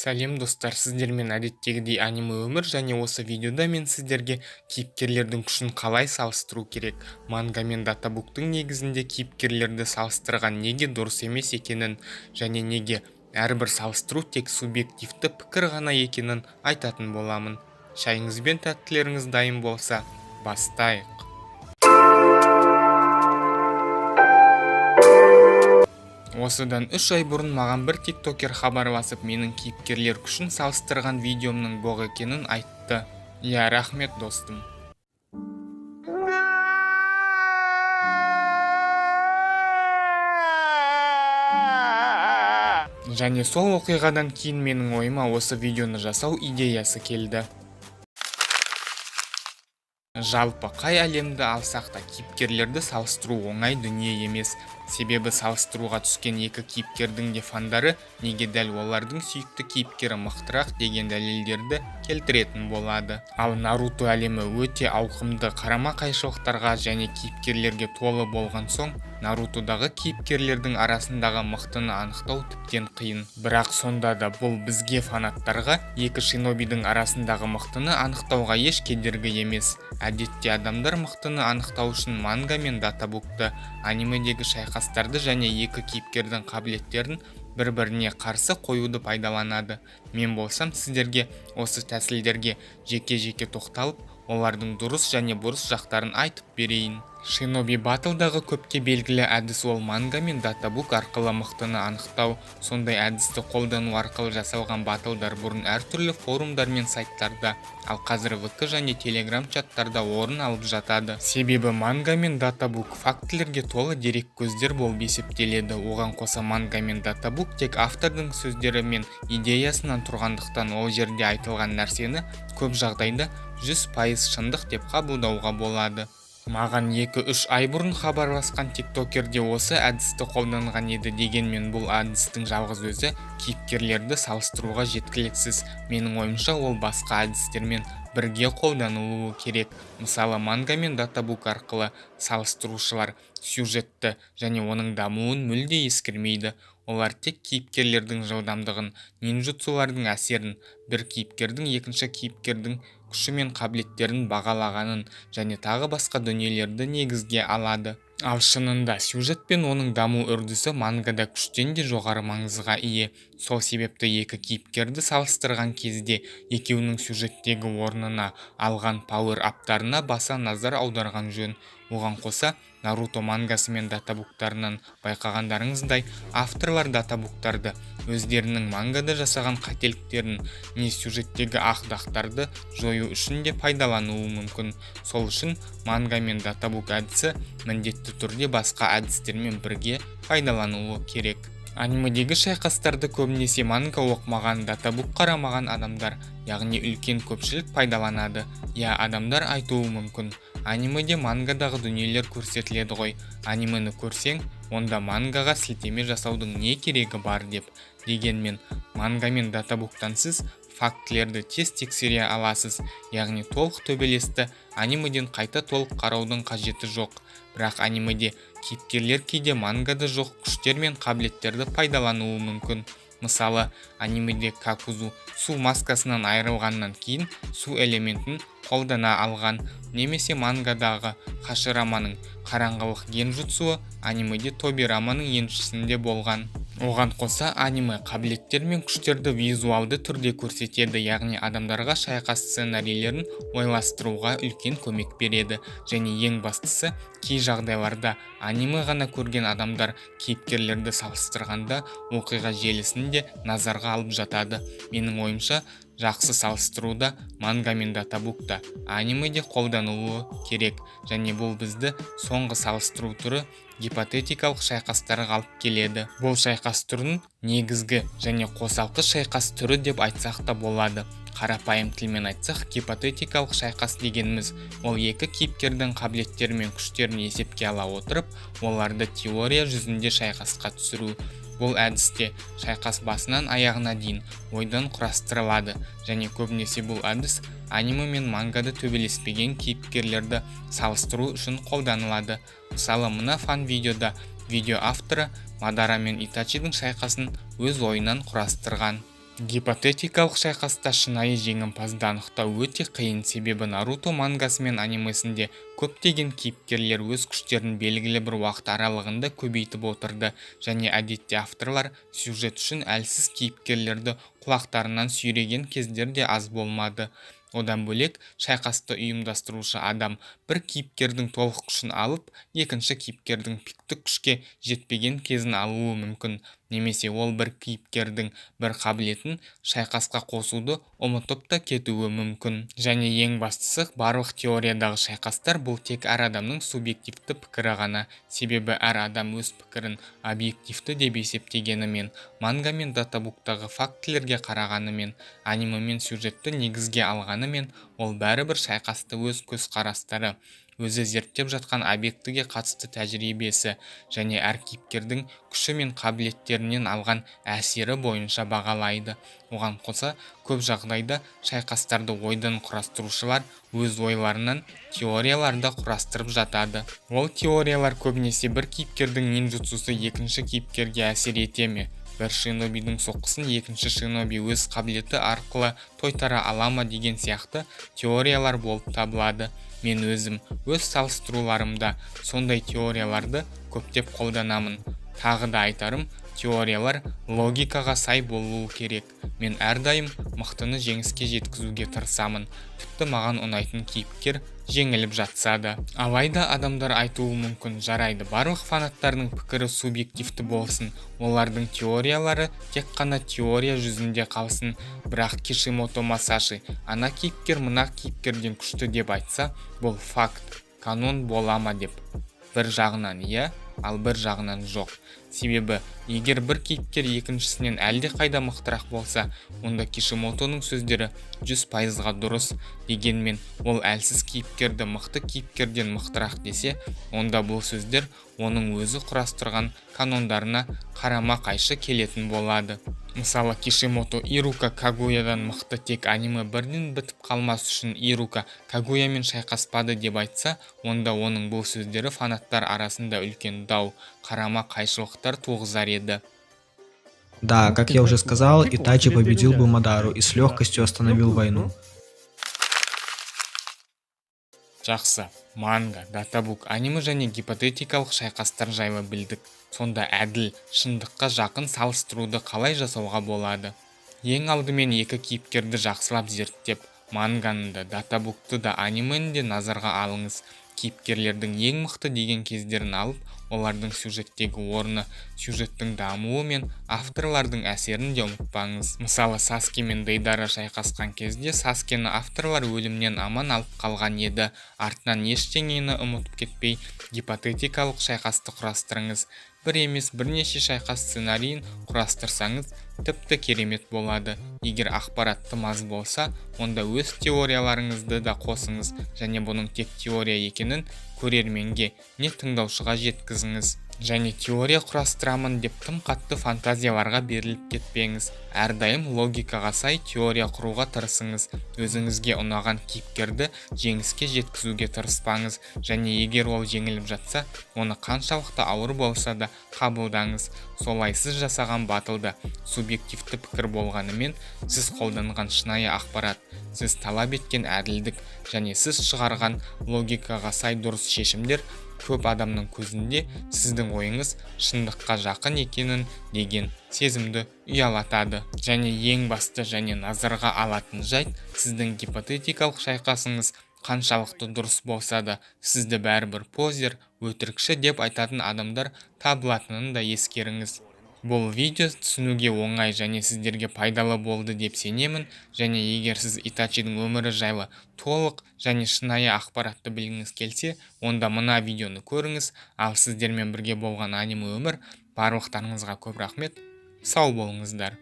Сәлем достар, сіздермен әдеттегідей аниме өмір, және осы видеода мен сіздерге кейіпкерлердің күшін қалай салыстыру керек, манга мен датабуктың негізінде кейіпкерлерді салыстырған неге дұрыс емес екенін, және неге әрбір салыстыру тек субъективті пікір ғана екенін айтатын боламын. Шайыңыз бен тәттілеріңіз дайын болса, бастайық. Осыдан 3 ай бұрын маған бір тиктокер хабарласып, менің кейіпкерлер күшін салыстырған видеомның боқ екенін айтты. Я, рахмет достым. Және сол оқиғадан кейін менің ойыма осы видеоны жасау идеясы келді. Жалпы қай әлемді алсақ та кейіпкерлерді салыстыру оңай дүние емес. Себебі салыстыруға түскен екі кейіпкердің де фандары неге дәл олардың сүйікті кейіпкері мықтырақ деген дәлелдерді келтіретін болады. Ал Наруто әлемі өте ауқымды қарама-қайшылықтарға және кейіпкерлерге толы болған соң, Нарутодағы кейіпкерлердің арасындағы мықтыны анықтау тіптен қиын. Бірақ сонда да бұл бізге фанаттарға екі шинобидің арасындағы мықтыны анықтауға еш кедергі емес. Әдетте адамдар мықтыны анықтау үшін манга мен датабукты, анимедегі шайқастарды және екі кейіпкердің қабілеттерін бір-біріне қарсы қоюды пайдаланады. Мен болсам сіздерге осы тәсілдерге жеке-жеке тоқталып, олардың дұрыс және бұрыс жақтарын айтып берейін. Шиноби батлдағы көпке белгілі әдіс ол манга мен датабук арқылы мықтыны анықтау. Сондай әдісті қолдану арқылы жасалған батлдар бұрын әртүрлі форумдар мен сайттарда, ал қазір ВК және Telegram чаттарда орын алып жатады. Себебі манга мен датабук фактілерге толы дерек көздер болып есептеледі. Оған қоса манга мен датабук тек автордың сөздері мен идеясынан тұрғандықтан ол жерде айтылған нәрсені көп жағдайда 100% шындық деп қабылдауға болады. Маған 2-3 ай бұрын хабарласқан тиктокерде осы әдісті қолданған еді, дегенмен бұл әдістің жалғыз өзі кейіпкерлерді салыстыруға жеткіліксіз. Менің ойымша ол басқа әдістермен бірге қолданылуы керек. Мысалы, манга мен датабук арқылы салыстырушылар сюжетті және оның дамуын мүлде ескермейді. Олар тек кейіпкерлердің жылдамдығын, нинджутсулардың әсерін, бір кейіпкердің екінші кейіпкердің күші мен қабілеттерін бағалағанын және тағы басқа дүниелерді негізге алады. Ал шынында сюжет пен оның даму үрдісі мангада күштен де жоғары маңызға ие. Сол себепті екі кейіпкерді салыстырған кезде екеуінің сюжеттегі орнына алған пауэр-аптарына баса назар аударған жөн. Оған қоса, Наруто мангасы мен датабуктарынан байқағандарыңыздай, авторлар датабуктарды өздерінің мангада жасаған қателіктерін не сюжеттегі ақдақтарды жою үшін де пайдалануы мүмкін. Сол үшін манга мен датабук әдісі міндетті түрде басқа әдістермен бірге пайдалануы керек. Анимедегі шайқастарды көбінесе манга оқымаған, датабук қарамаған адамдар, яғни үлкен көпшілік пайдаланады. Я, адамдар айтуы мүмкін: анимеде мангадағы дүниелер көрсетіледі ғой, анимені көрсең, онда мангаға сілтеме жасаудың не керегі бар деп. Дегенмен, манга мен датабуктан сіз фактілерді тез тексере аласыз, яғни толық төбелесті анимеден қайта толық қараудың қажеті жоқ. Бірақ анимеде кейіпкерлер кейде мангада жоқ күштер мен қабілеттерді пайдалануы мүмкін. Мысалы, анимеде Какузу су маскасынан айырылғаннан кейін су элементін қолдана алған, немесе мангадағы Хашираманың қараңғылық генжутсуы анимеде Тобираманың еншісінде болған. Оған қоса аниме қабілеттер мен күштерді визуалды түрде көрсетеді, яғни адамдарға шайқас сценарийлерін ойластыруға үлкен көмек береді. Және ең бастысы, кей жағдайларда аниме ғана көрген адамдар кейіпкерлерді салыстырғанда оқиға желісін де назарға алып жатады. Менің ойымша, жақсы салыстыруда манга мен датабукта анимеде қолданылуы керек, және бұл бізді соңғы салыстыру түрі гипотетикалық шайқастарға алып келеді. Бұл шайқас түрін негізгі және қосалқы шайқас түрі деп айтсақ та болады. Қарапайым тілмен айтсақ, гипотетикалық шайқас дегеніміз ол екі кейіпкердің қабілеттері мен күштерін есепке ала отырып, оларды теория жүзінде шайқасқа түсіру. Бұл әдісте шайқас басынан аяғына дейін ойдан құрастырылады, және көбінесе бұл әдіс аниме мен мангада төбелеспеген кейіпкерлерді салыстыру үшін қолданылады. Мысалы, мына фан видеода видео авторы Мадара мен Итачидің шайқасын өз ойынан құрастырған. Гипотетикалық шайқаста шынайы жеңімпазды анықтау өте қиын, себебі Наруто мангасы мен анимесінде көптеген кейіпкерлер өз күштерін белгілі бір уақыт аралығында көбейтіп отырды, және әдетте авторлар сюжет үшін әлсіз кейіпкерлерді құлақтарынан сүйреген кездер де аз болмады. Одан бөлек, шайқасты ұйымдастырушы адам бір кейіпкердің толық күшін алып, екінші кейіпкердің пиктік күшке жетпеген кезін алуы мүмкін, немесе ол бір кейіпкердің бір қабілетін шайқасқа қосуды ұмытып та кетуі мүмкін. Және ең бастысы, барлық теориядағы шайқастар бұл тек әр адамның субъективті пікірі ғана, себебі әр адам өз пікірін объективті деп есептегенімен, манга мен датабуктағы фактілерге қарағанымен, аниме мен сюжетті негізге алғанымен, ол бәрібір шайқасты өз көзқарастары, өзі зерттеп жатқан объектіге қатысты тәжірибесі және әр кейіпкердің күші мен қабілеттерінен алған әсері бойынша бағалайды. Оған қоса, көп жағдайда шайқастарды ойдан құрастырушылар өз ойларынан теорияларды құрастырып жатады. Ол теориялар көбінесе бір кейіпкердің нинджутсусы екінші кейіпкерге әсер ете ме? Бір шинобидің соққысын екінші шиноби өз қабілеті арқылы тойтара ала ма деген сияқты теориялар болып табылады. Мен өзім өз салыстыруларымда сондай теорияларды көптеп қолданамын. Тағы да айтарым, теориялар логикаға сай болуы керек. Мен әрдайым мықтыны жеңіске жеткізуге тырысамын. Тіпті маған ұнайтын кейіпкер жеңіліп жатса да. Алайда адамдар айтуы мүмкін, жарайды, барлық фанаттардың пікірі субъективті болсын, олардың теориялары тек қана теория жүзінде қалсын. Бірақ Кишимото Масаши ана кейіпкер мына кейіпкерден күшті деп айтса, бұл факт, канон бола ма деп. Бір жағынан иә, ал бір жағынан жоқ. Себебі, егер бір кейіпкер екіншісінен әлде қайда мықтырақ болса, онда Кишимотоның сөздері 100%-ға дұрыс. Дегенмен, ол әлсіз кейіпкерді мықты кейіпкерден мықтырақ десе, онда бұл сөздер оның өзі құрастырған канондарына қарама қайшы келетін болады. Мысалы, Кишимото Ирука Кагуядан мықты, тек аниме бірден бітіп қалмас үшін Ирука Кагуямен шайқаспады деп айтса, онда оның бұл сөздері фанаттар арасында үлкен дау, қарама қайшылықтар туғызар еді. Да, как я уже сказал, Итачи победил бы Мадару и с легкостью остановил войну. Жақсы, манга, датабук, аниме және гипотетикалық шайқастар жайлы білдік. Сонда әділ, шындыққа жақын салыстыруды қалай жасауға болады? Ең алдымен екі кейіпкерді жақсылап зерттеп, манганы да, датабукты да, анимені де назарға алыңыз. Кейіпкерлердің ең мықты деген кездерін алып, олардың сюжеттегі орны, сюжеттің дамуы мен авторлардың әсерін де ұмытпаңыз. Мысалы, Саске мен Дейдара шайқасқан кезде Саскені авторлар өлімнен аман алып қалған еді. Артынан ештеңені ұмытып кетпей, гипотетикалық шайқасты құрастырыңыз. Бір емес бірнеше шайқас сценарийін құрастырсаңыз, тіпті керемет болады. Егер ақпарат тым аз болса, онда өз теорияларыңызды да қосыңыз, және бұның тек теория екенін көрерменге не тыңдаушыға жеткізіңіз. Және теория құрастырамын деп тым қатты фантазияларға беріліп кетпеңіз. Әрдайым логикаға сай теория құруға тырысыңыз. Өзіңізге ұнаған кейіпкерді жеңіске жеткізуге тырыспаңыз, және егер ол жеңіліп жатса, оны қаншалықты ауыр болса да қабылдаңыз. Солай сіз жасаған батылда субъективті пікір болғанымен, сіз қолданған шынайы ақпарат, сіз талап еткен әділдік және сіз шығарған логикаға сай дұрыс шешімдер көп адамның көзінде сіздің ойыңыз шындыққа жақын екенін деген сезімді ұялатады. Және ең басты және назарға алатын жайт, сіздің гипотетикалық шайқасыңыз қаншалықты дұрыс болса да, сізді бәрібір позер, өтірікші деп айтатын адамдар табылатынын да ескеріңіз. Бұл видео түсінуге оңай және сіздерге пайдалы болды деп сенемін, және егер сіз Итачидің өмірі жайлы толық және шынайы ақпаратты білгіңіз келсе, онда мына видеоны көріңіз. Ал сіздермен бірге болған аниме өмір, барлықтарыңызға көп рахмет. Сау болыңыздар.